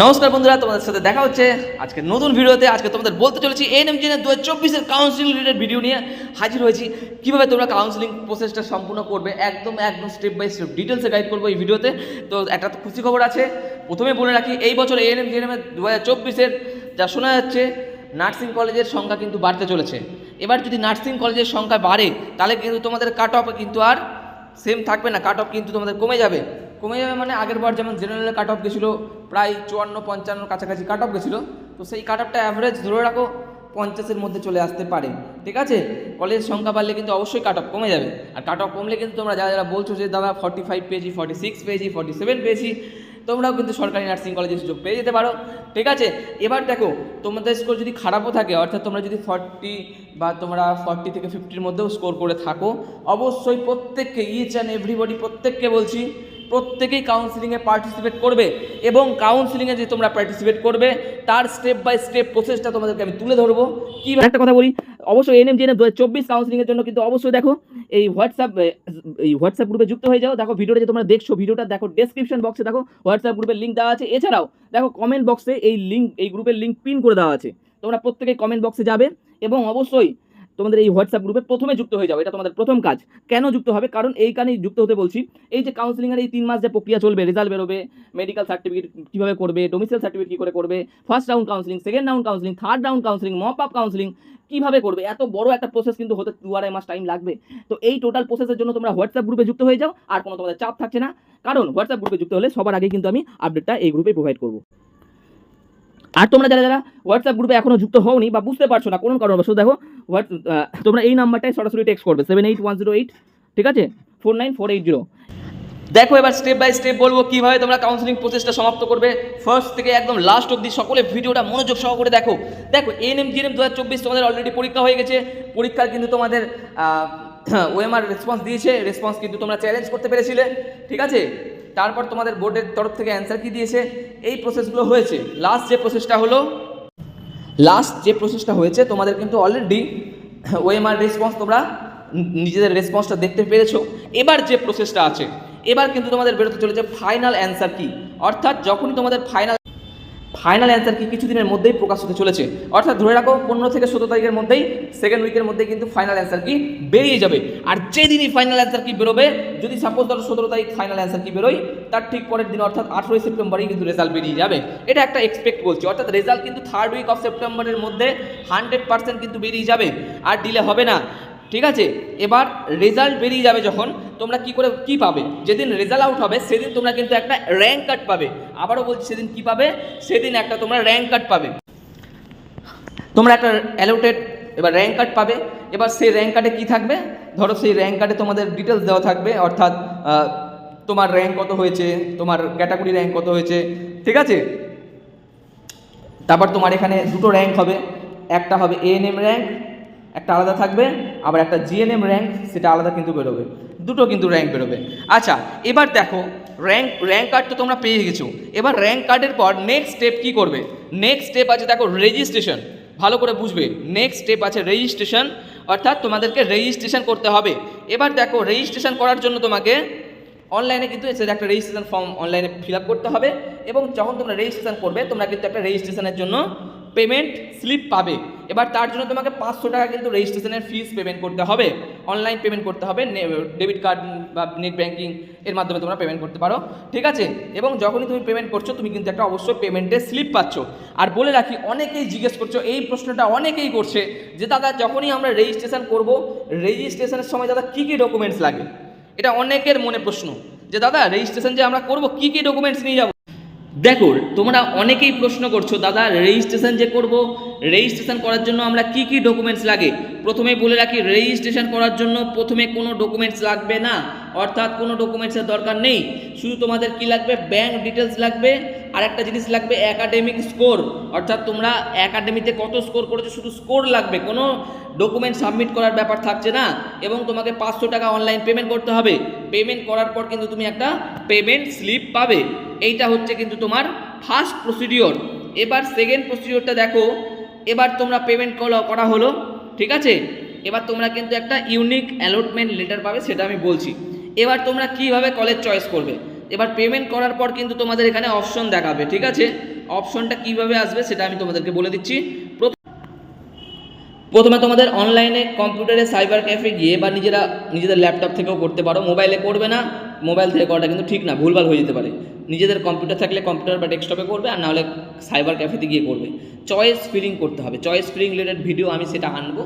নমস্কার বন্ধুরা, তোমাদের সাথে দেখা হচ্ছে আজকে নতুন ভিডিওতে। আজকে তোমাদের বলতে চলেছি এএনএমজিএন 2024-এর কাউন্সিলিং রিলেটেড ভিডিও নিয়ে হাজির হয়েছি। কীভাবে তোমরা কাউন্সিলিং প্রসেসটা সম্পূর্ণ করবে একদম স্টেপ বাই স্টেপ ডিটেলসে গাইড করবো এই ভিডিওতে। তো একটা তো খুশি খবর আছে, প্রথমে বলে রাখি, এই বছর এএনএমজিএন 2024-এর যা শোনা যাচ্ছে নার্সিং কলেজের সংখ্যা কিন্তু বাড়তে চলেছে। এবার যদি নার্সিং কলেজের সংখ্যা বাড়ে তাহলে কিন্তু তোমাদের কাট অফ কিন্তু আর সেম থাকবে না, কাট অফ কিন্তু তোমাদের কমে যাবে মানে আগের বার যেমন জেনারেলের কাট অফ গেছিলো প্রায় 54-55 কাছাকাছি কাট অফ গেছিলো, তো সেই কাট অফটা অ্যাভারেজ ধরে রাখো 50-এর মধ্যে চলে আসতে পারে। ঠিক আছে, কলেজের সংখ্যা বাড়লে কিন্তু অবশ্যই কাট অফ কমে যাবে। আর কাট অফ কমলে কিন্তু তোমরা যারা যারা বলছো যে দাদা 45 পেয়েছি, 46 পেয়েছি, 47 পেয়েছি, তোমরাও কিন্তু সরকারি নার্সিং কলেজে সুযোগ পেয়ে যেতে পারো। ঠিক আছে, এবার দেখো তোমাদের স্কোর যদি খারাপও থাকে, অর্থাৎ তোমরা যদি 40 বা তোমরা 40 থেকে 50-র মধ্যেও স্কোর করে থাকো, অবশ্যই প্রত্যেককে ইচ অ্যান্ড এভরিবডি প্রত্যেককে বলছি প্রত্যেকেই কাউন্সিলিংয়ে পার্টিসিপেট করবে। এবং কাউন্সিলিংয়ে যে তোমরা পার্টিসিপেট করবে তার স্টেপ বাই স্টেপ প্রসেসটা তোমাদেরকে আমি তুলে ধরবো। কি একটা কথা বলি, অবশ্যই এএনএমজিএন 2024 কাউন্সিলিংয়ের জন্য কিন্তু অবশ্যই দেখো এই হোয়াটসঅ্যাপ গ্রুপে যুক্ত হয়ে যাও। দেখো ভিডিওটা যে তোমরা দেখছো, ভিডিওটা দেখো ডেসক্রিপশন বক্সে দেখো হোয়াটসঅ্যাপ গ্রুপের লিঙ্ক দেওয়া আছে। এছাড়াও দেখো কমেন্ট বক্সে এই গ্রুপের লিঙ্ক পিন করে দেওয়া আছে। তোমরা প্রত্যেকেই কমেন্ট বক্সে যাবে এবং অবশ্যই তোমাদের এই হোয়াটসঅ্যাপ গ্রুপে প্রথমে যুক্ত হয়ে যাও। এটা তোমাদের প্রথম কাজ। কেন যুক্ত হবে? কারণ এই কারণেই যুক্ত হতে বলছি, এই যে কাউন্সিলিংয়ের এই 3 মাস যে প্রক্রিয়া চলবে, রেজাল্ট বেরোবে, মেডিকেল সার্টিফিকেট কীভাবে করবে, ডোমিসাইল সার্টিফিকেট কী করে করবে, first round counselling, second round counselling, third round counselling, mop up counselling কীভাবে করবে, এত বড় একটা প্রসেস কিন্তু হতে 2-2.5 মাস টাইম লাগবে। তো এই টোটাল প্রসেসের জন্য তোমরা হোয়াটসঅ্যাপ গ্রুপে যুক্ত হয়ে যাও, আর কোনো তোমাদের চাপ থাকছে না। কারণ হোয়াটসঅ্যাপ গ্রুপে যুক্ত হলে সবার আগে কিন্তু আমি আপডেটটা এই গ্রুপে প্রোভাইড করবো। আর তোমরা যারা যারা হোয়াটসঅ্যাপ গ্রুপে এখনও যুক্ত হওনি বা বুঝতে পারছো না কোনো কারণবশত, দেখো তোমরা এই নাম্বারটায় সরাসরি টেক্সট করবে 78108, ঠিক আছে, 49480। দেখো এবার স্টেপ বাই স্টেপ বলবো কীভাবে তোমরা কাউন্সিলিং প্রসেসটা সমাপ্ত করবে। ফার্স্ট থেকে একদম লাস্ট অবধি সকলে ভিডিওটা মনোযোগ সহকারে দেখো। দেখো এএনএমজিএন 2024 তোমাদের অলরেডি পরীক্ষা হয়ে গেছে। পরীক্ষার কিন্তু তোমাদের ওএমআর রেসপন্স দিয়েছে, রেসপন্স কিন্তু তোমরা চ্যালেঞ্জ করতে পেরেছিলে। ঠিক আছে, তারপর তোমাদের বোর্ডের তরফ থেকে অ্যান্সার কি দিয়েছে, এই প্রসেসগুলো হয়েছে। লাস্ট যে প্রসেসটা হয়েছে তোমাদের কিন্তু অলরেডি ওএমআর রেসপন্স তোমরা নিজেদের রেসপন্সটা দেখতে পেরেছো। এবার যে প্রসেসটা আছে, এবার কিন্তু তোমাদের বেরোতে চলেছে ফাইনাল অ্যান্সার কি। অর্থাৎ যখনই তোমাদের ফাইনাল অ্যান্সার কি কিছুদিনের মধ্যেই প্রকাশ হতে চলেছে, অর্থাৎ ধরে রাখো 15 থেকে 17 তারিখের মধ্যেই, সেকেন্ড উইকের মধ্যেই কিন্তু ফাইনাল অ্যান্সার কি বেরিয়ে যাবে। আর যেদিনই ফাইনাল অ্যান্সার কি বেরোবে, যদি সাপোজ ধরো 17 তারিখ ফাইনাল অ্যান্সার কি বেরোয়, তার ঠিক পরের দিন অর্থাৎ 18 সেপ্টেম্বরেই কিন্তু রেজাল্ট বেরিয়ে যাবে। এটা একটা এক্সপেক্ট বলছি, অর্থাৎ রেজাল্ট কিন্তু থার্ড উইক অফ সেপ্টেম্বরের মধ্যে 100% কিন্তু বেরিয়ে যাবে, আর ডিলে হবে না। ঠিক আছে, এবার রেজাল্ট বেরিয়ে যাবে যখন, তোমরা কি পাবে, যেদিন রেজাল্ট আউট হবে সেদিন তোমরা কিন্তু একটা র্যাঙ্ক কার্ড পাবে। আবারও বলছি, সেদিন কি পাবে, সেদিন একটা তোমরা র্যাঙ্ক কার্ড পাবে। তোমরা একটা অ্যালোটেড এবার র্যাঙ্ক কার্ড পাবে। এবার সেই র্যাঙ্ক কার্ডে কী থাকবে, ধরো সেই র্যাঙ্ক কার্ডে তোমাদের ডিটেলস দেওয়া থাকবে, অর্থাৎ তোমার র্যাঙ্ক কত হয়েছে, তোমার ক্যাটাগরি র্যাঙ্ক কত হয়েছে। ঠিক আছে, তারপর তোমার এখানে দুটো র্যাঙ্ক হবে, একটা হবে এএনএম র্যাঙ্ক, একটা আলাদা থাকবে, আবার একটা জিএনএম র্যাঙ্ক, সেটা আলাদা কিন্তু বেরোবে, দুটো কিন্তু র্যাঙ্ক বেরোবে। আচ্ছা, এবার দেখো র্যাঙ্ক কার্ড তো তোমরা পেয়ে গেছো। এবার র্যাঙ্ক কার্ডের পর নেক্সট স্টেপ কী করবে, নেক্সট স্টেপ আছে দেখো রেজিস্ট্রেশন। ভালো করে বুঝবে, নেক্সট স্টেপ আছে রেজিস্ট্রেশন, অর্থাৎ তোমাদেরকে রেজিস্ট্রেশন করতে হবে। এবার দেখো রেজিস্ট্রেশন করার জন্য তোমাকে অনলাইনে কিন্তু একটা রেজিস্ট্রেশন ফর্ম অনলাইনে ফিল আপ করতে হবে। এবং যখন তোমরা রেজিস্ট্রেশন করবে, তোমরা কিন্তু একটা রেজিস্ট্রেশনের জন্য পেমেন্ট স্লিপ পাবে। এবার তার জন্য তোমাকে 500 টাকা কিন্তু রেজিস্ট্রেশনের ফিস পেমেন্ট করতে হবে, অনলাইন পেমেন্ট করতে হবে, ডেবিট কার্ড বা নেট ব্যাঙ্কিং এর মাধ্যমে তোমরা পেমেন্ট করতে পারো। ঠিক আছে, এবং যখনই তুমি পেমেন্ট করছো তুমি কিন্তু একটা অবশ্যই পেমেন্টের স্লিপ পাচ্ছ। আর বলে রাখি, অনেকেই জিজ্ঞেস করছো, এই প্রশ্নটা অনেকেই করছে যে দাদা যখনই আমরা রেজিস্ট্রেশন করব, রেজিস্ট্রেশনের সময় দাদা কী কী ডকুমেন্টস লাগে। এটা অনেকের মনে প্রশ্ন যে দাদা রেজিস্ট্রেশন যে আমরা করব কী কী ডকুমেন্টস নিয়ে যাব। দেখো তোমরা অনেকেই প্রশ্ন করছো দাদা রেজিস্ট্রেশন যে করব, রেজিস্ট্রেশন করার জন্য আমরা কি কি ডকুমেন্টস লাগে। প্রথমে বলে রাখি, রেজিস্ট্রেশন করার জন্য প্রথমে কোনো ডকুমেন্টস লাগবে না, অর্থাৎ কোনো ডকুমেন্টসের দরকার নেই। শুধু তোমাদের কি লাগবে, ব্যাঙ্ক ডিটেলস লাগবে, আর একটা জিনিস লাগবে একাডেমিক স্কোর, অর্থাৎ তোমরা একাডেমিতে কত স্কোর করেছো শুধু স্কোর লাগবে, কোনো ডকুমেন্ট সাবমিট করার ব্যাপার থাকছে না। এবং তোমাকে 500 টাকা অনলাইন পেমেন্ট করতে হবে। পেমেন্ট করার পর কিন্তু তুমি একটা পেমেন্ট স্লিপ পাবে। এইটা হচ্ছে কিন্তু তোমার ফার্স্ট প্রসিডিওর। এবার সেকেন্ড প্রসিডিওরটা দেখো, এবার তোমরা পেমেন্ট করা হলো, ঠিক আছে। এবার তোমরা কিন্তু একটা ইউনিক অ্যালটমেন্ট লেটার পাবে, সেটা আমি বলছি। এবার তোমরা কিভাবে কলেজ চয়েস করবে। এবার পেমেন্ট করার পর কিন্তু তোমাদের এখানে অপশন দেখাবে, ঠিক আছে। অপশনটা কিভাবে আসবে সেটা আমি তোমাদেরকে বলে দিচ্ছি। প্রথমে তোমাদের অনলাইনে কম্পিউটারে সাইবার ক্যাফে গিয়ে বা নিজেদের ল্যাপটপ থেকেও করতে পারো, মোবাইলে করবে না, মোবাইল থেকে করাটা কিন্তু ঠিক না, ভুলভাল হয়ে যেতে পারে। নিজেদের কম্পিউটার থাকলে কম্পিউটার বা ডেস্কটপে করবে, আর নাহলে সাইবার ক্যাফেতে গিয়ে করবে। চয়েস ফিলিং করতে হবে, চয়েস ফিলিং রিলেটেড ভিডিও আমি সেটা আনবো।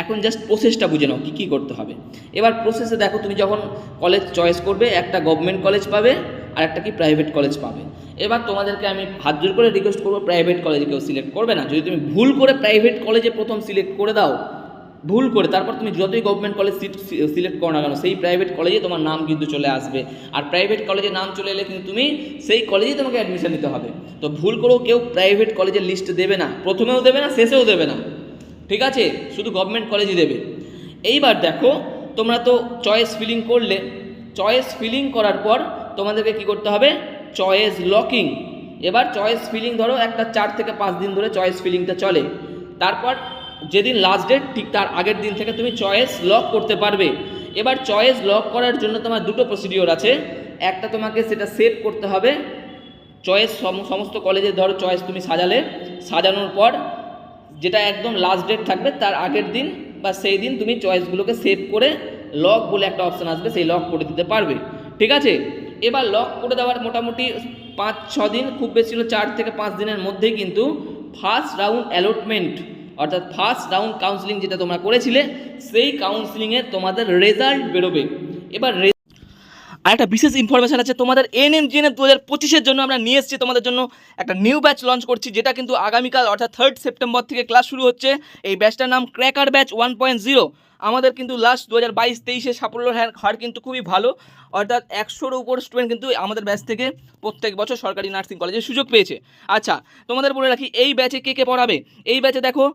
এখন জাস্ট প্রসেসটা বুঝে নাও কী কী করতে হবে। এবার প্রসেসে দেখো, তুমি যখন কলেজ চয়েস করবে, একটা গভর্নমেন্ট কলেজ পাবে আর একটা কি প্রাইভেট কলেজ পাবে। এবার তোমাদেরকে আমি হাত জোর করে রিকোয়েস্ট করবো, প্রাইভেট কলেজে কেউ সিলেক্ট করবে না। যদি তুমি ভুল করে প্রাইভেট কলেজে প্রথম সিলেক্ট করে দাও, ভুল করে, তারপর তুমি যতই গভর্নমেন্ট কলেজ সিলেক্ট করো না কেন, সেই প্রাইভেট কলেজে তোমার নাম কিন্তু চলে আসবে। আর প্রাইভেট কলেজে নাম চলে এলে কিন্তু তুমি সেই কলেজেই তোমাকে অ্যাডমিশন নিতে হবে। তো ভুল করেও কেউ প্রাইভেট কলেজের লিস্ট দেবে না, প্রথমেও দেবে না, শেষেও দেবে না, ঠিক আছে? শুধু গভর্নমেন্ট কলেজই দেবে। এইবার দেখো, তোমরা তো চয়েস ফিলিং করলে, চয়েস ফিলিং করার পর তোমাদেরকে কি করতে হবে? Choice locking. এবার চয়েস ফিলিং ধরো একটা 4 থেকে 5 দিন ধরে চয়েস ফিলিংটা চলে, তারপর যেদিন লাস্ট ডেট ঠিক তার আগের দিন থেকে তুমি চয়েস লক করতে পারবে। এবার চয়েস লক করার জন্য তোমার দুটো প্রসিডিওর আছে। একটা, তোমাকে সেটা সেভ করতে হবে। চয়েস সমস্ত কলেজে ধরো চয়েস তুমি সাজালে, সাজানোর পর যেটা একদম লাস্ট ডেট থাকবে তার আগের দিন বা সেই দিন তুমি চয়েসগুলোকে সেভ করে লক বলে একটা অপশান আসবে, সেই লক করে দিতে পারবে, ঠিক আছে? এবার লক করে দেওয়ার মোটামুটি 5-6 দিন, খুব বেশি হলো 4 থেকে 5 দিনের মধ্যেই কিন্তু ফার্স্ট রাউন্ড অ্যালটমেন্ট, অর্থাৎ ফার্স্ট রাউন্ড কাউন্সিলিং যেটা তোমরা করেছিলে, সেই কাউন্সিলিংয়ে তোমাদের রেজাল্ট বেরোবে। এবার আর একটা বিশেষ ইনফরমেশান আছে, তোমাদের এনএমজিএনএফ 2025-এর জন্য আমরা নিয়ে এসেছি তোমাদের জন্য একটা নিউ ব্যাচ লঞ্চ করছি, যেটা কিন্তু আগামীকাল অর্থাৎ 3rd সেপ্টেম্বর থেকে ক্লাস শুরু হচ্ছে। এই ব্যাচটার নাম ক্র্যাকার ব্যাচ 1.0। আমাদের কিন্তু লাস্ট 2022-23-এ সাফল্যের হার কিন্তু খুবই ভালো, অর্থাৎ 100-এর উপর স্টুডেন্ট কিন্তু আমাদের ব্যাচ থেকে প্রত্যেক বছর সরকারি নার্সিং কলেজে সুযোগ পেয়েছে। আচ্ছা, তোমাদের বলে রাখি এই ব্যাচে কে কে পড়াবে। এই ব্যাচে দেখো,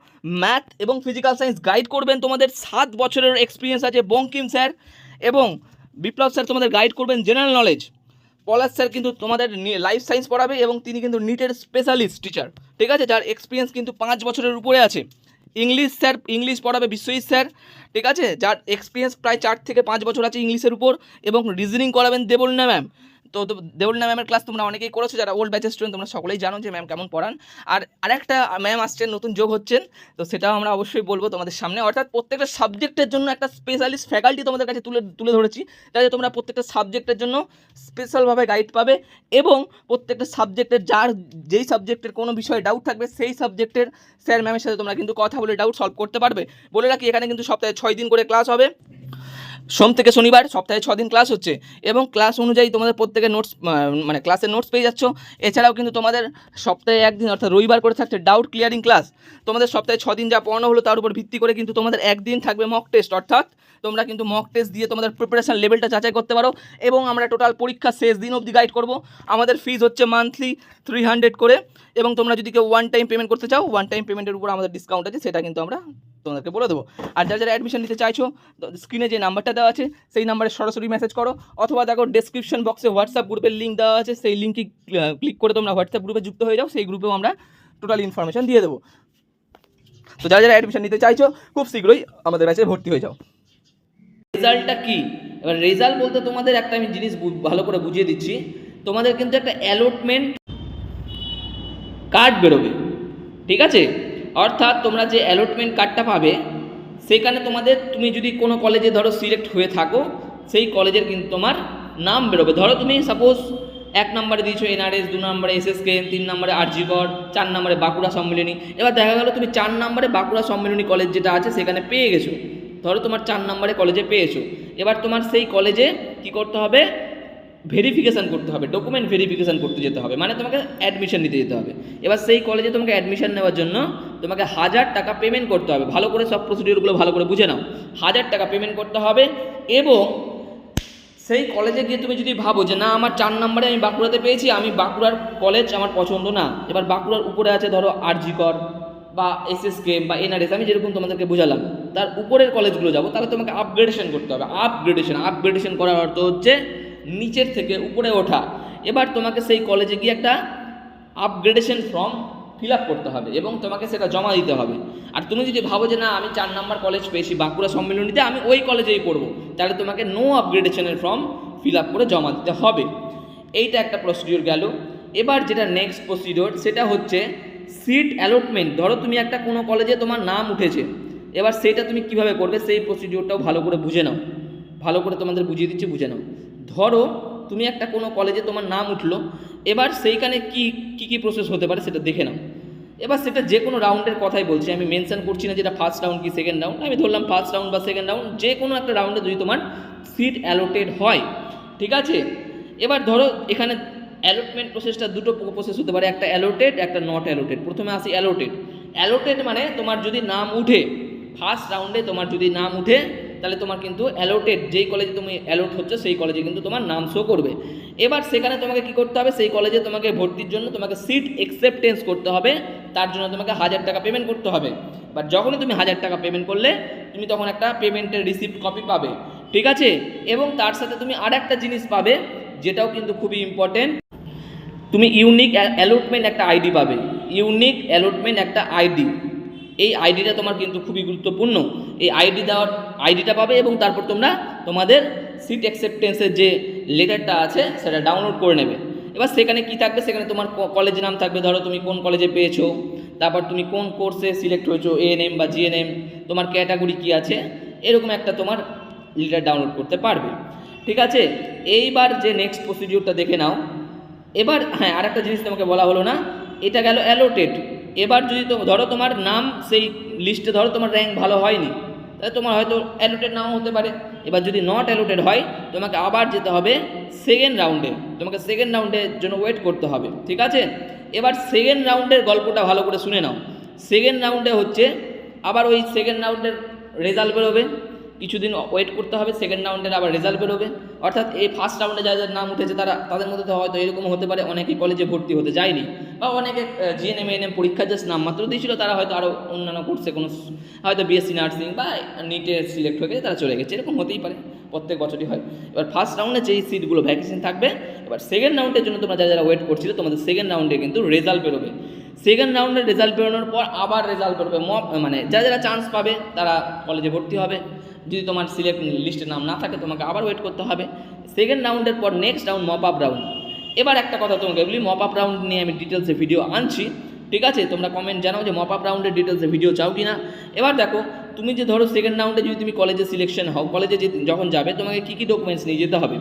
ম্যাথ এবং ফিজিক্যাল সায়েন্স গাইড করবেন, তোমাদের 7 বছরের এক্সপিরিয়েন্স আছে বঙ্কিম স্যার, এবং বিপ্লব স্যার তোমাদের গাইড করবেন জেনারেল নলেজ। পলাশ স্যার কিন্তু তোমাদের লাইফ সায়েন্স পড়াবে এবং তিনি কিন্তু নিটের স্পেশালিস্ট টিচার, ঠিক আছে, যার এক্সপিরিয়েন্স কিন্তু 5 বছরের উপরে আছে। ইংলিশ স্যার ইংলিশ পড়াবে বিশ্বজিৎ স্যার, ঠিক আছে, যার এক্সপিরিয়েন্স প্রায় 4 থেকে 5 বছর আছে ইংলিশের উপর, এবং রিজনিং করাবেন দেবলীনা ম্যাম। তো দেবলীনা ম্যামের ক্লাস তোমরা অনেকেই করেছো, যারা ওল্ড ব্যাচের স্টুডেন্ট তোমরা সকলেই জানো যে ম্যাম কেমন পড়ান। আর আরেকটা ম্যাম আসছেন, নতুন যোগ হচ্ছেন, তো সেটাও আমরা অবশ্যই বলবো তোমাদের সামনে। অর্থাৎ প্রত্যেকটা সাবজেক্টের জন্য একটা স্পেশালিস্ট ফ্যাকাল্টি তোমাদের কাছে তুলে ধরেছি, যাতে তোমরা প্রত্যেকটা সাবজেক্টের জন্য স্পেশালভাবে গাইড পাবে, এবং প্রত্যেকটা সাবজেক্টের যেই সাবজেক্টের কোনো বিষয়ে ডাউট থাকবে, সেই সাবজেক্টের স্যার ম্যামের সাথে তোমরা কিন্তু কথা বলে ডাউট সলভ করতে পারবে। বলে রাখি, এখানে কিন্তু সপ্তাহে 6 দিন করে ক্লাস হবে, সোম থেকে শনিবার, সপ্তাহে 6 দিন ক্লাস হচ্ছে, এবং ক্লাস অনুযায়ী তোমাদের প্রত্যেকের নোটস, মানে ক্লাসের নোটস পেয়ে যাচ্ছ। এছাড়াও কিন্তু তোমাদের সপ্তাহে 1 দিন অর্থাৎ রবিবার করে থাকছে ডাউট ক্লিয়ারিং ক্লাস। তোমাদের সপ্তাহে 6 দিন যা পড়ানো হলো তার উপর ভিত্তি করে কিন্তু তোমাদের 1 দিন থাকবে মক টেস্ট, অর্থাৎ তোমরা কিন্তু মক টেস্ট দিয়ে তোমাদের প্রিপারেশন লেভেলটা যাচাই করতে পারো, এবং আমরা টোটাল পরীক্ষা শেষ দিন অবধি গাইড করব। আমাদের ফিজ হচ্ছে মান্থলি 300 করে, এবং তোমরা যদি কেউ 1 টাইম পেমেন্ট করতে চাও, 1 টাইম পেমেন্টের উপর আমাদের ডিসকাউন্ট আছে, সেটা কিন্তু আমরা তোমাদেরকে বলে দেবো। আর যারা অ্যাডমিশন নিতে চাইছো, স্ক্রিনে যে নাম্বারটা দেওয়া আছে সেই নাম্বারে সরাসরি মেসেজ করো, অথবা দেখো ডেসক্রিপশন বক্সে হোয়াটসঅ্যাপ গ্রুপের লিঙ্ক দেওয়া আছে, সেই লিঙ্কে ক্লিক করে তোমরা হোয়াটসঅ্যাপ গ্রুপে যুক্ত হয়ে যাও, সেই গ্রুপেও আমরা টোটাল ইনফরমেশন দিয়ে দেবো। তো যারা অ্যাডমিশন নিতে চাইছো, খুব শীঘ্রই আমাদের ব্যাচে ভর্তি হয়ে যাও। রেজাল্টটা কি? এবার রেজাল্ট বলতে তোমাদের একটা আমি জিনিস ভালো করে বুঝিয়ে দিচ্ছি। তোমাদের কিন্তু একটা অ্যালটমেন্ট কার্ড বেরোবে, ঠিক আছে? অর্থাৎ তোমরা যে অ্যালটমেন্ট কার্ডটা পাবে, সেখানে তুমি যদি কোনো কলেজে ধরো সিলেক্ট হয়ে থাকো, সেই কলেজের কিন্তু তোমার নাম বেরোবে। ধরো তুমি সাপোজ 1 নম্বরে দিয়েছো এনআরএস, 2 নম্বরে এসএসকেএম, 3 নম্বরে আরজিকর, 4 নম্বরে বাঁকুড়া সম্মিলনী। এবার দেখা গেলো তুমি 4 নম্বরে বাঁকুড়া সম্মিলনী কলেজ যেটা আছে সেখানে পেয়ে গেছো, ধরো তোমার 4 নম্বরে কলেজে পেয়েছো। এবার তোমার সেই কলেজে কি করতে হবে? ভেরিফিকেশান করতে হবে, ডকুমেন্ট ভেরিফিকেশান করতে যেতে হবে, মানে তোমাকে অ্যাডমিশন নিতে যেতে হবে। এবার সেই কলেজে তোমাকে অ্যাডমিশন নেওয়ার জন্য তোমাকে 1000 টাকা পেমেন্ট করতে হবে। ভালো করে সব প্রসিডিওরগুলো ভালো করে বুঝে নাও, 1000 টাকা পেমেন্ট করতে হবে। এবং সেই কলেজে গিয়ে তুমি যদি ভাবো যে না, আমার 4 নম্বরে আমি বাঁকুড়াতে পেয়েছি, আমি বাঁকুড়ার কলেজ আমার পছন্দ না, এবার বাঁকুড়ার উপরে আছে ধরো আরজিকর বা এসএসকেএম বা এনআরএস, আমি যেরকম তোমাদেরকে বোঝালাম, তার উপরের কলেজগুলো যাবো, তাহলে তোমাকে আপগ্রেডেশন করতে হবে। আপগ্রেডেশন করার অর্থ হচ্ছে নিচের থেকে উপরে ওঠা। এবার তোমাকে সেই কলেজে গিয়ে একটা আপগ্রেডেশন ফর্ম ফিল আপ করতে হবে এবং তোমাকে সেটা জমা দিতে হবে। আর তুমি যদি ভাবো যে না, আমি 4 নম্বর কলেজ পেয়েছি বাঁকুড়া সম্মিলনীতে, আমি ওই কলেজেই পড়বো, তাহলে তোমাকে নো আপগ্রেডেশনের ফর্ম ফিল আপ করে জমা দিতে হবে। এইটা একটা প্রসিডিওর গেল। এবার যেটা নেক্সট প্রসিডিওর সেটা হচ্ছে সিট অ্যালটমেন্ট। ধরো তুমি একটা কোনো কলেজে তোমার নাম উঠেছে, এবার সেটা তুমি কিভাবে করবে সেই প্রসিডিওরটাও ভালো করে বুঝে নাও, ভালো করে তোমাদের বুঝিয়ে দিচ্ছি, বুঝে নাও। ধরো তুমি একটা কোনো কলেজে তোমার নাম উঠলো, এবার সেইখানে কি কি প্রসেস হতে পারে সেটা দেখে নাও। এবার সেটা যে কোনো রাউন্ডের কথাই বলছি, আমি মেনশন করছি না যেটা ফার্স্ট রাউন্ড কি সেকেন্ড রাউন্ড, আমি ধরলাম ফার্স্ট রাউন্ড বা সেকেন্ড রাউন্ড, যে কোনো একটা রাউন্ডে যদি তোমার সিট অ্যালোটেড হয়, ঠিক আছে। এবার ধরো এখানে অ্যালটমেন্ট প্রসেসটা দুটো প্রসেস হতে পারে, একটা অ্যালোটেড একটা নট অ্যালোটেড। প্রথমে আসি অ্যালোটেড। অ্যালোটেড মানে তোমার যদি নাম উঠে ফার্স্ট রাউন্ডে, তোমার যদি নাম উঠে তাহলে তোমার কিন্তু অ্যালোটেড, যেই কলেজে তুমি অ্যালোট হচ্ছে সেই কলেজে কিন্তু তোমার নাম শো করবে। এবার সেখানে তোমাকে কি করতে হবে, সেই কলেজে তোমাকে ভর্তির জন্য তোমাকে সিট অ্যাকসেপ্টেন্স করতে হবে, তার জন্য তোমাকে 1000 টাকা পেমেন্ট করতে হবে। বাট যখনই তুমি 1000 টাকা পেমেন্ট করলে তুমি তখন একটা পেমেন্টের রিসিপ্ট কপি পাবে, ঠিক আছে। এবং তার সাথে তুমি আর একটা জিনিস পাবে যেটাও কিন্তু খুবই ইম্পর্টেন্ট, তুমি ইউনিক অ্যালটমেন্ট একটা আইডি পাবে, ইউনিক অ্যালটমেন্ট একটা আইডি। এই আইডিটা তোমার কিন্তু খুবই গুরুত্বপূর্ণ, এই আইডিটা পাবে এবং তারপর তোমরা তোমাদের সিট অ্যাকসেপ্টেন্সের যে লেটারটা আছে সেটা ডাউনলোড করে নেবে। এবার সেখানে কি থাকবে, সেখানে তোমার কলেজের নাম থাকবে, ধরো তুমি কোন কলেজে পেয়েছো, তারপর তুমি কোন কোর্সে সিলেক্ট হয়েছো, এএনএম বা জিএনএম, তোমার ক্যাটাগরি কী আছে, এরকম একটা তোমার লেটার ডাউনলোড করতে পারবে, ঠিক আছে। এইবার যে নেক্সট প্রসিডিওরটা দেখে নাও। এবার হ্যাঁ, আর একটা জিনিস তোমাকে বলা হলো না, এটা গেল অ্যালোটেড। এবার যদি ধরো তোমার নাম সেই লিস্টে ধরো তোমার র্যাঙ্ক ভালো হয়নি, তাহলে তোমার হয়তো অ্যালোটেড নাও হতে পারে। এবার যদি নট অ্যালোটেড হয় তোমাকে আবার যেতে হবে সেকেন্ড রাউন্ডে, তোমাকে সেকেন্ড রাউন্ডের জন্য ওয়েট করতে হবে, ঠিক আছে। এবার সেকেন্ড রাউন্ডের গল্পটা ভালো করে শুনে নাও। সেকেন্ড রাউন্ডে হচ্ছে আবার ওই সেকেন্ড রাউন্ডের রেজাল্ট বেরোবে, কিছুদিন ওয়েট করতে হবে, সেকেন্ড রাউন্ডের আবার রেজাল্ট বেরোবে। অর্থাৎ এই ফার্স্ট রাউন্ডে যাদের নাম উঠেছে তাদের মধ্যে হয়তো এরকম হতে পারে অনেকে কলেজে ভর্তি হতে যায়নি, বা অনেকে জিএনএম এএনএম পরীক্ষা জাস্ট নামমাত্র দিয়েছিল, তারা হয়তো আরও অন্যান্য কোর্সে কোনো হয়তো বিএসসি নার্সিং বা নিটে সিলেক্ট হয়ে গেছে, তারা চলে গেছে, এরকম হতেই পারে, প্রত্যেক বছরই হয়। এবার ফার্স্ট রাউন্ডে যেই সিটগুলো ভ্যাকেন্সি থাকবে, এবার সেকেন্ড রাউন্ডের জন্য তোমরা যারা ওয়েট করছিল তোমাদের সেকেন্ড রাউন্ডে কিন্তু রেজাল্ট বেরোবে। সেকেন্ড রাউন্ডের রেজাল্ট বেরোনোর পর আবার রেজাল্ট বেরোবে, মানে যারা চান্স পাবে তারা কলেজে ভর্তি হবে, যদি তোমার সিলেক্ট লিস্টের নাম না থাকে তোমাকে আবার ওয়েট করতে হবে। সেকেন্ড রাউন্ডের পর next round mop up round. এবার একটা কথা তোমাকে বলি, মপ আপ রাউন্ড নিয়ে আমি ডিটেলসে ভিডিও আনছি, ঠিক আছে। তোমরা কমেন্ট জানাও যে মপ আপ রাউন্ডের ডিটেলসে ভিডিও চাও কি না। এবার দেখো তুমি যে ধরো সেকেন্ড রাউন্ডে যদি তুমি কলেজে সিলেকশন হও, কলেজে যখন যাবে তোমাকে কী কী ডকুমেন্টস নিয়ে যেতে হবে।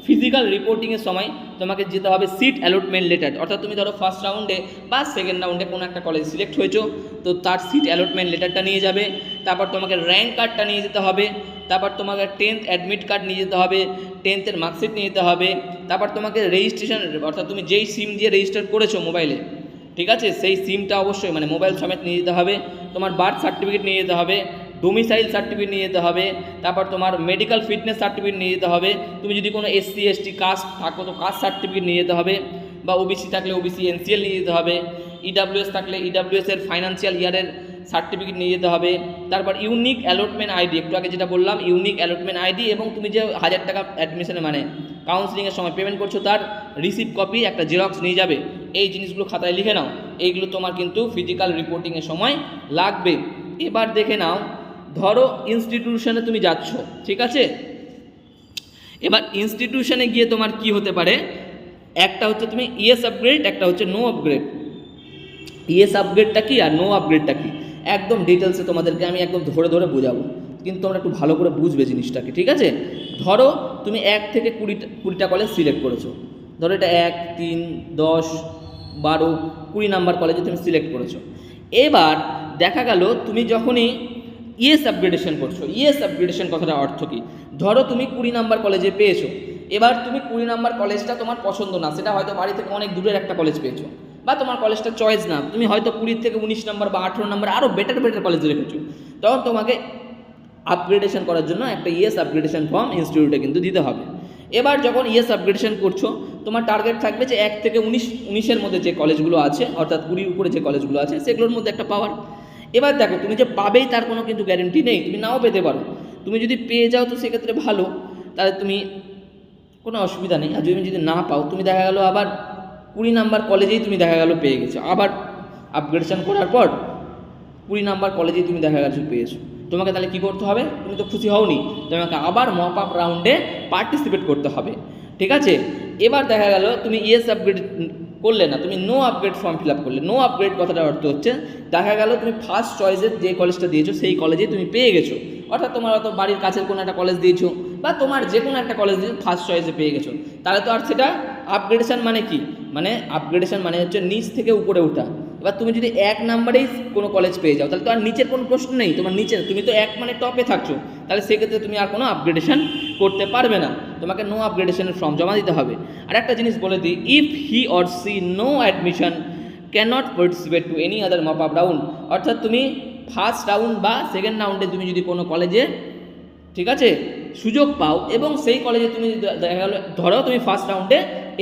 ফিজিক্যাল রিপোর্টিংয়ের সময় তোমাকে যেতে হবে সিট অ্যালটমেন্ট লেটার, অর্থাৎ তুমি ধরো ফার্স্ট রাউন্ডে বা সেকেন্ড রাউন্ডে কোনো একটা কলেজ সিলেক্ট হয়েছো, তো তার সিট অ্যালটমেন্ট লেটারটা নিয়ে যাবে। তারপর তোমাকে র্যাঙ্ক কার্ডটা নিয়ে যেতে হবে, তারপর তোমাকে 10th অ্যাডমিট কার্ড নিয়ে যেতে হবে, 10th মার্কশিট নিয়ে যেতে হবে। তারপর তোমাকে রেজিস্ট্রেশন, অর্থাৎ তুমি যেই সিম দিয়ে রেজিস্টার করেছো মোবাইলে, ঠিক আছে, সেই সিমটা অবশ্যই মানে মোবাইল সমেত নিয়ে যেতে হবে। তোমার বার্থ সার্টিফিকেট নিয়ে যেতে হবে, ডোমিসাইল সার্টিফিকেট নিয়ে যেতে হবে, তারপর তোমার মেডিকেল ফিটনেস সার্টিফিকেট নিয়ে যেতে হবে। তুমি যদি কোনো এসসি এসটি কাস্ট থাকো তো কাস্ট সার্টিফিকেট নিয়ে যেতে হবে, বা ওবিসি থাকলে ওবিসি এনসিএল নিয়ে যেতে হবে, ইডাব্লিউএস থাকলে ইডাব্লিউএস এর ফাইন্যান্সিয়াল ইয়ারের সার্টিফিকেট নিয়ে যেতে হবে। তারপর ইউনিক অ্যালটমেন্ট আইডি, একটু আগে যেটা বললাম ইউনিক অ্যালটমেন্ট আইডি, এবং তুমি যে 1000 টাকা অ্যাডমিশনে মানে কাউন্সিলিংয়ের সময় পেমেন্ট করছো তার রিসিপ্ট কপি একটা জেরক্স নিয়ে যাবে। এই জিনিসগুলো খাতায় লিখে নাও, এইগুলো তোমার কিন্তু ফিজিক্যাল রিপোর্টিংয়ের সময় লাগবে। এবার দেখে নাও, ধরো ইনস্টিটিউশনে তুমি যাচ্ছ, ঠিক আছে। এবার ইনস্টিটিউশনে গিয়ে তোমার কি হতে পারে, একটা হচ্ছে তুমি ইয়েস আপগ্রেড, একটা হচ্ছে নো আপগ্রেড। ইয়েস আপগ্রেডটা কি আর নো আপগ্রেডটা কি একদম ডিটেলসে তোমাদেরকে আমি একদম ধরে ধরে বোঝাবো, কিন্তু তোমরা একটু ভালো করে বুঝবে জিনিসটাকে, ঠিক আছে। ধরো তুমি 1 থেকে 20টা কলেজ সিলেক্ট করেছো, ধরো এটা 1, 3, 10, 12, 20 নাম্বার কলেজে তুমি সিলেক্ট করেছো। এবার দেখা গেল তুমি যখনই ইয়েস আপগ্রেডেশন করছো, ইয়েস আপগ্রেডেশন কথাটা অর্থ কী, ধরো তুমি 20 নাম্বার কলেজে পেয়েছো, এবার তুমি 20 নাম্বার কলেজটা তোমার পছন্দ না, সেটা হয়তো বাড়ি থেকে অনেক দূরের একটা কলেজ পেয়েছো, বা তোমার কলেজটা চয়েস না, তুমি হয়তো 20 থেকে 19 নাম্বার বা 18 নাম্বার আরও বেটার কলেজে রেখেছো, তখন তোমাকে আপগ্রেডেশন করার জন্য একটা ইয়েস আপগ্রেডেশন ফর্ম ইনস্টিটিউটে কিন্তু দিতে হবে। এবার যখন ইয়েস আপগ্রেডেশন করছো তোমার টার্গেট থাকবে যে 1 থেকে 19-এর মধ্যে যে কলেজগুলো আছে, অর্থাৎ 20 উপরে যে কলেজগুলো আছে সেগুলোর মধ্যে একটা পাওয়ার। এবার দেখো তুমি যে পাবেই তার কোনো কিন্তু গ্যারেন্টি নেই, তুমি নাও পেতে পারো। তুমি যদি পেয়ে যাও তো সেক্ষেত্রে ভালো, তাহলে তুমি কোনো অসুবিধা নেই। আর যদি না পাও, তুমি দেখা গেলো আবার 20 নাম্বার কলেজেই তুমি দেখা গেলো পেয়ে গেছো, আবার আপগ্রেডেশন করার পর 20 নাম্বার কলেজেই তুমি দেখা গেছো পেয়েছো, তোমাকে তাহলে কী করতে হবে, তুমি তো খুশি হওনি, তোমাকে আবার মপ আপ রাউন্ডে পার্টিসিপেট করতে হবে, ঠিক আছে। এবার দেখা গেল তুমি ইয়েস আপগ্রেড করলে না, তুমি no upgrade form fill up করলে। নো আপগ্রেড কথাটার অর্থ হচ্ছে দেখা গেল তুমি ফার্স্ট চয়েসের যে কলেজটা দিয়েছো সেই কলেজে তুমি পেয়ে গেছো, অর্থাৎ তোমার হয়তো বাড়ির কাছের কোনো একটা কলেজ দিয়েছো বা তোমার যে কোনো একটা কলেজ দিয়ে ফার্স্ট চয়েসে পেয়ে গেছো, তাহলে তো আর সেটা আপগ্রেডেশন মানে কি, মানে আপগ্রেডেশন মানে হচ্ছে নিচ থেকে উপরে ওঠা। এবার তুমি যদি 1 নাম্বারেই কোনো কলেজ পেয়ে যাও তাহলে তো আর নিচের কোনো প্রশ্ন নেই, তোমার নিচে তুমি তো 1 মানে টপে থাকছো, তাহলে সেক্ষেত্রে তুমি আর কোনো আপগ্রেডেশন করতে পারবে না, তোমাকে নো আপগ্রেডেশনের ফর্ম জমা দিতে হবে। আর একটা জিনিস বলে দিই, if he or she no admission cannot participate to any other mop up round, অর্থাৎ তুমি ফার্স্ট রাউন্ড বা সেকেন্ড রাউন্ডে তুমি যদি কোনো কলেজে, ঠিক আছে, সুযোগ পাও এবং সেই কলেজে তুমি দেখা গেলো ধরো তুমি ফার্স্ট রাউন্ডে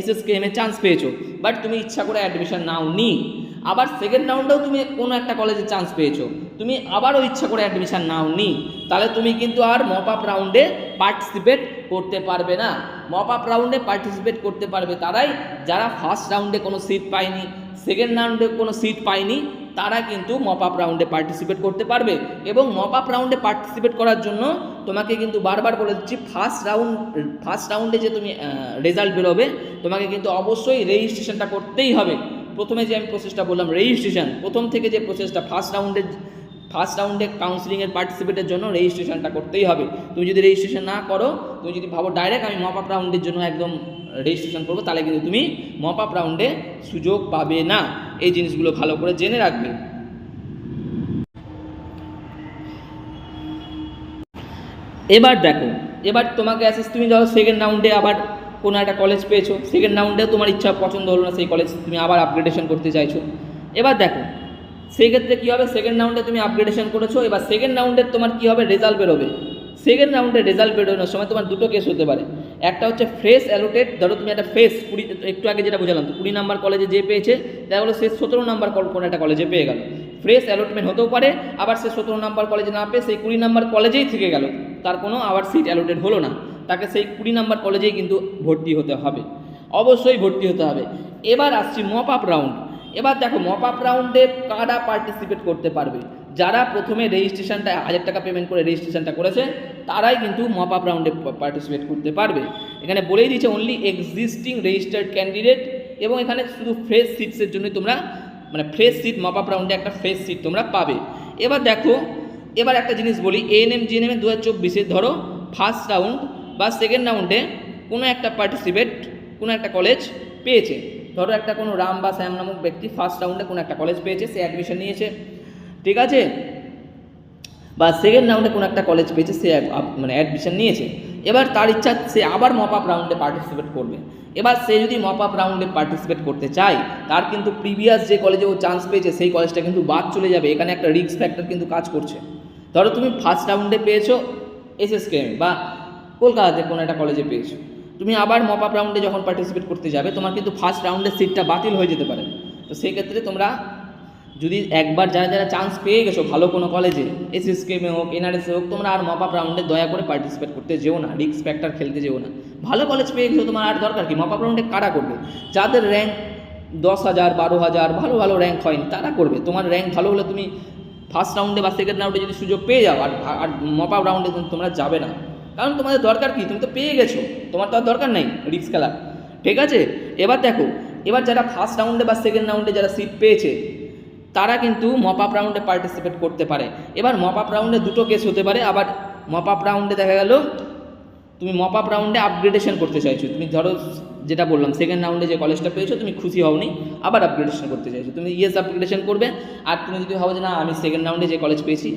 SSKM চান্স পেয়েছো, বাট তুমি ইচ্ছা করে অ্যাডমিশন নাও নি, আবার সেকেন্ড রাউন্ডেও তুমি কোনো একটা কলেজে চান্স পেয়েছো, তুমি আবারও ইচ্ছা করে অ্যাডমিশন নাও নি, তাহলে তুমি কিন্তু আর মপ আপ রাউন্ডে পার্টিসিপেট করতে পারবে না। মপ আপ রাউন্ডে পার্টিসিপেট করতে পারবে তারাই যারা ফার্স্ট রাউন্ডে কোনো সিট পায়নি, সেকেন্ড রাউন্ডে কোনো সিট পায়নি, তারা কিন্তু মপ আপ রাউন্ডে পার্টিসিপেট করতে পারবে। এবং মপ আপ রাউন্ডে পার্টিসিপেট করার জন্য তোমাকে কিন্তু বারবার বলে দিচ্ছি, ফার্স্ট রাউন্ডে যে তুমি রেজাল্ট বেরোবে তোমাকে কিন্তু অবশ্যই রেজিস্ট্রেশনটা করতেই হবে। প্রথমে যে আমি প্রসেসটা বললাম রেজিস্ট্রেশন, প্রথম থেকে যে প্রসেসটা ফার্স্ট রাউন্ডে কাউন্সিলিংয়ের পার্টিসিপেটের জন্য রেজিস্ট্রেশনটা করতেই হবে। তুমি যদি রেজিস্ট্রেশন না করো, তুমি যদি ভাবো ডাইরেক্ট আমি মপ আপ রাউন্ডের জন্য একদম রেজিস্ট্রেশন করবো, তাহলে কিন্তু তুমি মপ আপ রাউন্ডে সুযোগ পাবে না। এই জিনিসগুলো ভালো করে জেনে রাখবে। এবার দেখো, এবার তোমাকে তুমি ধরো সেকেন্ড রাউন্ডে আবার কোনো একটা কলেজ পেয়েছো, সেকেন্ড রাউন্ডেও তোমার ইচ্ছা পছন্দ হলো না সেই কলেজ, তুমি আবার আপগ্রেডেশন করতে চাইছো। এবার দেখো সেই ক্ষেত্রে কী হবে, সেকেন্ড রাউন্ডে তুমি আপগ্রেডেশন করেছো, এবার সেকেন্ড রাউন্ডের তোমার কী হবে, রেজাল্ট বেরোবে। সেকেন্ড রাউন্ডে রেজাল্ট বেরোনোর সময় তোমার দুটো কেস হতে পারে, একটা হচ্ছে ফ্রেশ অ্যালোটেড, ধরো তুমি একটা ফ্রেশ 20, একটু আগে যেটা বোঝালাম তো 20 নাম্বার কলেজে যে পেয়েছে দেখা গেলো সে 17 নাম্বার কোনো একটা কলেজে পেয়ে গেল, ফ্রেশ অ্যালটমেন্ট হতেও পারে, আবার সে 17 নাম্বার কলেজে না পেয়ে সেই 20 নাম্বার কলেজেই থেকে গেল, তার কোনো আবার সিট অ্যালোটেড হলো না, তাকে সেই 20 নাম্বার কলেজেই কিন্তু ভর্তি হতে হবে, অবশ্যই ভর্তি হতে হবে। এবার আসছি মপ আপ রাউন্ড। এবার দেখো মপ আপ রাউন্ডে কারা পার্টিসিপেট করতে পারবে, যারা প্রথমে রেজিস্ট্রেশনটা 1000 টাকা পেমেন্ট করে রেজিস্ট্রেশনটা করেছে তারাই কিন্তু মপ আপ রাউন্ডে পার্টিসিপেট করতে পারবে। এখানে বলেই দিয়েছে অনলি এক্সিস্টিং রেজিস্টার্ড ক্যান্ডিডেট, এবং এখানে শুধু ফ্রেশ সিটসের জন্যই তোমরা, মানে ফ্রেশ সিট মপ আপ রাউন্ডে একটা ফ্রেশ সিট তোমরা পাবে। এবার দেখো, এবার একটা জিনিস বলি, ANM GNM 2024-এ ধরো ফার্স্ট রাউন্ড বা সেকেন্ড রাউন্ডে কোনো একটা কোনো একটা কলেজ পেয়েছে, ধরো একটা কোনো রাম বা শ্যাম নামক ব্যক্তি ফার্স্ট রাউন্ডে কোনো একটা কলেজ পেয়েছে, সে অ্যাডমিশন নিয়েছে, ঠিক আছে, বা সেকেন্ড রাউন্ডে কোনো একটা কলেজ পেয়েছে, সে মানে অ্যাডমিশন নিয়েছে। এবার তার ইচ্ছা সে আবার মপ আপ রাউন্ডে পার্টিসিপেট করবে। এবার সে যদি মপ আপ রাউন্ডে পার্টিসিপেট করতে চায়, তার কিন্তু প্রিভিয়াস যে কলেজে ও চান্স পেয়েছে সেই কলেজটা কিন্তু বাদ চলে যাবে। এখানে একটা রিস্ক ফ্যাক্টর কিন্তু কাজ করছে। ধরো তুমি ফার্স্ট রাউন্ডে পেয়েছো SSKM বা কলকাতাতে কোনো একটা কলেজে পেয়েছো, তুমি আবার মপ আপ রাউন্ডে যখন পার্টিসিপেট করতে যাবে তোমার কিন্তু ফার্স্ট রাউন্ডের সিটটা বাতিল হয়ে যেতে পারে। তো সেই ক্ষেত্রে তোমরা যদি একবার যারা চান্স পেয়ে গেছো ভালো কোনো কলেজে, SSKM হোক NRS হোক, তোমরা আর মপ আপ রাউন্ডে দয়া করে পার্টিসিপেট করতে যেও না, রিস্ক ফ্যাক্টর খেলতে যেও না। ভালো কলেজ পেয়ে গেছো তোমার আর দরকার কি, মপ আপ রাউন্ডে কারা করবে, যাদের র্যাঙ্ক 10,000 12,000 ভালো ভালো র্যাঙ্ক হয়নি তারা করবে। তোমার র্যাঙ্ক ভালো হলে তুমি ফার্স্ট রাউন্ডে বা সেকেন্ড রাউন্ডে যদি সুযোগ পেয়ে যাও, আর মপ আপ রাউন্ডে তোমরা যাবে না, কারণ তোমাদের দরকার কি, তুমি তো পেয়ে গেছো, তোমার তো আর দরকার নেই রিস্ক খেলার, ঠিক আছে। এবার দেখো, এবার যারা ফার্স্ট রাউন্ডে বা সেকেন্ড রাউন্ডে যারা সিট পেয়েছে তারা কিন্তু মপ আপ রাউন্ডে পার্টিসিপেট করতে পারে। এবার মপ আপ রাউন্ডে দুটো কেস হতে পারে, আবার মপ আপ রাউন্ডে দেখা গেল তুমি মপ আপ রাউন্ডে আপগ্রেডেশন করতে চাইছো, তুমি ধরো যেটা বললাম সেকেন্ড রাউন্ডে যে কলেজটা পেয়েছো তুমি খুশি হওনি, আবার আপগ্রেডেশন করতে চাইছো, তুমি আপগ্রেডেশন করবে। আর তুমি যদি ভাবো যে না আমি সেকেন্ড রাউন্ডে যে কলেজ পেয়েছি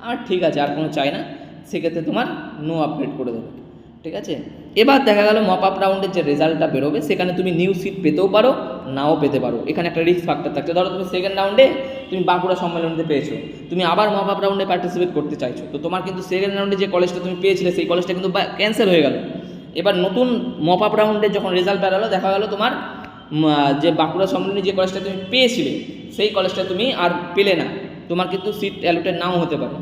আর ঠিক আছে আর কোনো চাই না, সেক্ষেত্রে তোমার নো আপগ্রেড করে দেবে, ঠিক আছে। এবার দেখা গেল মপ আপ রাউন্ডের যে রেজাল্টটা বেরোবে সেখানে তুমি নিউ সিট পেতেও পারো নাও পেতে পারো, এখানে একটা রিস্ক ফ্যাক্টর থাকছে। ধরো তুমি সেকেন্ড রাউন্ডে তুমি বাঁকুড়া সম্মেলনীতে পেয়েছো, তুমি আবার মপ আপ রাউন্ডে পার্টিসিপেট করতে চাইছো, তো তোমার কিন্তু সেকেন্ড রাউন্ডে যে কলেজটা তুমি পেয়েছিলে সেই কলেজটা কিন্তু ক্যান্সেল হয়ে গেল। এবার নতুন মপ আপ রাউন্ডে যখন রেজাল্ট বেরোলো দেখা গেলো তোমার যে বাঁকুড়া সম্মেলনী যে কলেজটা তুমি পেয়েছিলে সেই কলেজটা তুমি আর পেলে না, তোমার কিন্তু সিট অ্যালোটেড নাও হতে পারে।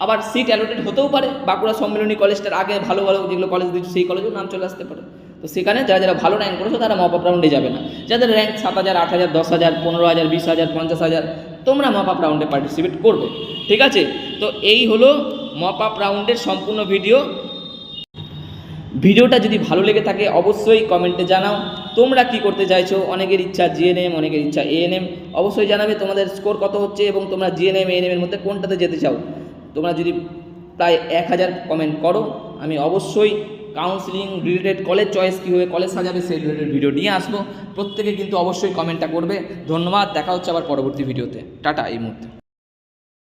আবার সিট অ্যালোটেড হতেও পারে বাঁকুড়া সম্মেলনী কলেজটার আগে ভালো ভালো যেগুলো কলেজ দিচ্ছে সেই কলেজেও নাম চলে আসতে পারে। তো সেখানে যারা ভালো র্যাঙ্ক করেছো তারা মপ আপ রাউন্ডে যাবে না, যাদের র্যাঙ্ক 7,000 8,000 10,000 15,000 20,000 50,000 তোমরা মপ আপ রাউন্ডে পার্টিসিপেট করবে, ঠিক আছে। তো এই হলো মপ আপ রাউন্ডের সম্পূর্ণ ভিডিও। ভিডিওটা যদি ভালো লেগে থাকে অবশ্যই কমেন্টে জানাও তোমরা কি করতে চাইছো। অনেকের ইচ্ছা জিএনএম, অনেকের ইচ্ছা এএনএম। অবশ্যই জানাবে তোমাদের স্কোর কত হচ্ছে এবং তোমরা জিএনএম এএনএম এর মধ্যে কোনটাতে যেতে চাও। তোমরা যদি প্রায় 1000 কমেন্ট করো আমি অবশ্যই কাউন্সিলিং রিলেটেড, কলেজ চয়েস কীভাবে কলেজ সাজাবে সেই রিলেটেড ভিডিও নিয়ে আসবো। প্রত্যেকে কিন্তু অবশ্যই কমেন্টটা করবে। ধন্যবাদ, দেখা হচ্ছে আবার পরবর্তী ভিডিওতে। টাটা এই মুহূর্তে।